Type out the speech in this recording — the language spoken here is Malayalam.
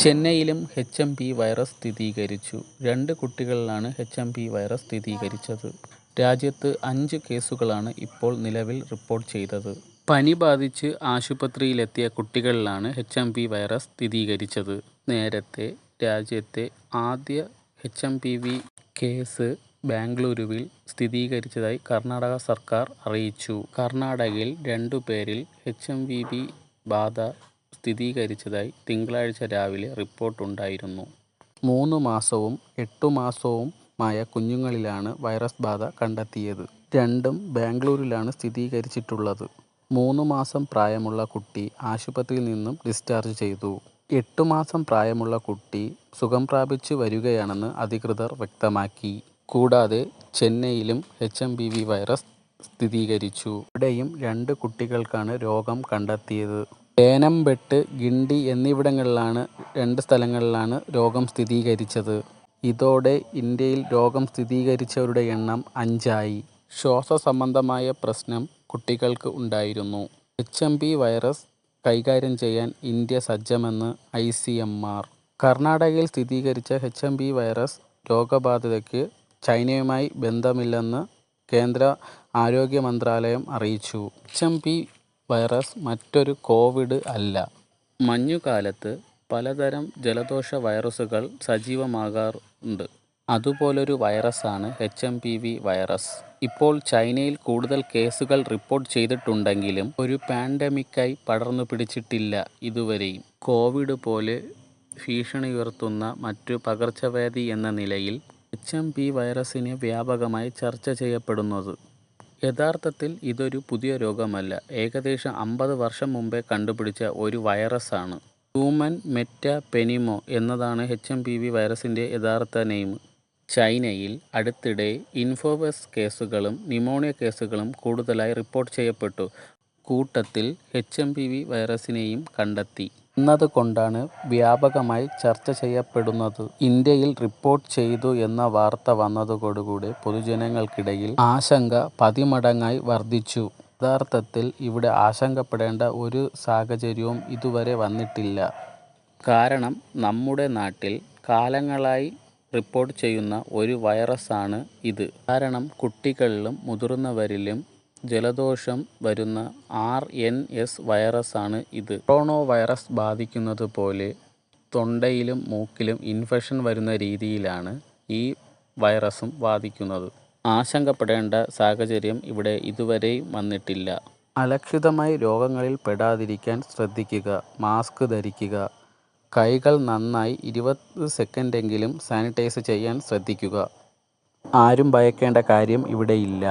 ചെന്നൈയിലും എച്ച്.എം.പി വൈറസ് സ്ഥിരീകരിച്ചു. 2 കുട്ടികളിലാണ് എച്ച്.എം.പി വൈറസ് സ്ഥിരീകരിച്ചത്. രാജ്യത്ത് 5 കേസുകളാണ് ഇപ്പോൾ നിലവിൽ റിപ്പോർട്ട് ചെയ്തത്. പനി ബാധിച്ച് ആശുപത്രിയിലെത്തിയ കുട്ടികളിലാണ് എച്ച്.എം.പി വൈറസ് സ്ഥിരീകരിച്ചത്. നേരത്തെ രാജ്യത്തെ ആദ്യ എച്ച്.എം.പി.വി കേസ് ബാംഗ്ലൂരുവിൽ സ്ഥിരീകരിച്ചതായി കർണാടക സർക്കാർ അറിയിച്ചു. കർണാടകയിൽ 2 പേരിൽ എച്ച്.എം.പി ബാധ സ്ഥിരീകരിച്ചതായി തിങ്കളാഴ്ച രാവിലെ റിപ്പോർട്ടുണ്ടായിരുന്നു. 3 മാസവും 8 മാസവുമായ കുഞ്ഞുങ്ങളിലാണ് വൈറസ് ബാധ കണ്ടെത്തിയത്. രണ്ടും ബാംഗ്ലൂരിലാണ് സ്ഥിരീകരിച്ചിട്ടുള്ളത്. 3 മാസം പ്രായമുള്ള കുട്ടി ആശുപത്രിയിൽ നിന്നും ഡിസ്ചാർജ് ചെയ്തു. 8 മാസം പ്രായമുള്ള കുട്ടി സുഖം പ്രാപിച്ചു വരികയാണെന്ന് അധികൃതർ വ്യക്തമാക്കി. കൂടാതെ ചെന്നൈയിലും എച്ച്.എം.പി വൈറസ് സ്ഥിരീകരിച്ചു. ഇവിടെയും 2 കുട്ടികൾക്കാണ് രോഗം കണ്ടെത്തിയത്. തേനംബെട്ട്, ഗിണ്ടി എന്നിവിടങ്ങളിലാണ് 2 സ്ഥലങ്ങളിലാണ് രോഗം സ്ഥിരീകരിച്ചത്. ഇതോടെ ഇന്ത്യയിൽ രോഗം സ്ഥിരീകരിച്ചവരുടെ എണ്ണം 5 ആയി. ശ്വാസസംബന്ധമായ പ്രശ്നം കുട്ടികൾക്ക് ഉണ്ടായിരുന്നു. എച്ച്.എം.പി വൈറസ് കൈകാര്യം ചെയ്യാൻ ഇന്ത്യ സജ്ജമെന്ന് ICMR. കർണാടകയിൽ സ്ഥിരീകരിച്ച എച്ച്.എം.പി വൈറസ് രോഗബാധയ്ക്ക് ചൈനയുമായി ബന്ധമില്ലെന്ന് കേന്ദ്ര ആരോഗ്യ മന്ത്രാലയം അറിയിച്ചു. എച്ച്.എം.പി വൈറസ് മറ്റൊരു കോവിഡ് അല്ല. മഞ്ഞുകാലത്ത് പലതരം ജലദോഷ വൈറസുകൾ സജീവമാകാറുണ്ട്. അതുപോലൊരു വൈറസാണ് എച്ച്.എം.പി വൈറസ്. ഇപ്പോൾ ചൈനയിൽ കൂടുതൽ കേസുകൾ റിപ്പോർട്ട് ചെയ്തിട്ടുണ്ടെങ്കിലും ഒരു പാൻഡമിക്കായി പടർന്നു പിടിച്ചിട്ടില്ല ഇതുവരെയും. കോവിഡ് പോലെ ഭീഷണിയുയർത്തുന്ന മറ്റു പകർച്ചവ്യാധി എന്ന നിലയിൽ എച്ച്.എം.പി വൈറസിനെ വ്യാപകമായി ചർച്ച ചെയ്യപ്പെടുന്നത്. യഥാർത്ഥത്തിൽ ഇതൊരു പുതിയ രോഗമല്ല. ഏകദേശം 50 വർഷം മുമ്പേ കണ്ടുപിടിച്ച ഒരു വൈറസാണ്. ഹ്യൂമൻ മെറ്റാപെനിമോ എന്നതാണ് എച്ച്.എം.പി വൈറസിൻ്റെ യഥാർത്ഥ നെയിം. ചൈനയിൽ അടുത്തിടെ ഇൻഫ്ലുവൻസ കേസുകളും ന്യൂമോണിയ കേസുകളും കൂടുതലായി റിപ്പോർട്ട് ചെയ്യപ്പെട്ടു. കൂട്ടത്തിൽ എച്ച്.എം.പി വൈറസിനെയും കണ്ടെത്തി എന്നതുകൊണ്ടാണ് വ്യാപകമായി ചർച്ച ചെയ്യപ്പെടുന്നത്. ഇന്ത്യയിൽ റിപ്പോർട്ട് ചെയ്തു എന്ന വാർത്ത വന്നതോടുകൂടി പൊതുജനങ്ങൾക്കിടയിൽ ആശങ്ക പതിന്മടങ്ങായി വർദ്ധിച്ചു. യഥാർത്ഥത്തിൽ ഇവിടെ ആശങ്കപ്പെടേണ്ട ഒരു സാഹചര്യവും ഇതുവരെ വന്നിട്ടില്ല. കാരണം നമ്മുടെ നാട്ടിൽ കാലങ്ങളായി റിപ്പോർട്ട് ചെയ്യുന്ന ഒരു വൈറസാണ് ഇത്. കാരണം കുട്ടികളിലും മുതിർന്നവരിലും ജലദോഷം വരുന്ന RNS വൈറസാണ് ഇത്. കൊറോണ വൈറസ് ബാധിക്കുന്നത് പോലെ തൊണ്ടയിലും മൂക്കിലും ഇൻഫെക്ഷൻ വരുന്ന രീതിയിലാണ് ഈ വൈറസും ബാധിക്കുന്നത്. ആശങ്കപ്പെടേണ്ട സാഹചര്യം ഇവിടെ ഇതുവരെയും വന്നിട്ടില്ല. അലക്ഷ്യമായി രോഗങ്ങളിൽ പെടാതിരിക്കാൻ ശ്രദ്ധിക്കുക. മാസ്ക് ധരിക്കുക. കൈകൾ നന്നായി 20 സെക്കൻഡെങ്കിലും സാനിറ്റൈസ് ചെയ്യാൻ ശ്രദ്ധിക്കുക. ആരും ഭയക്കേണ്ട കാര്യം ഇവിടെയില്ല.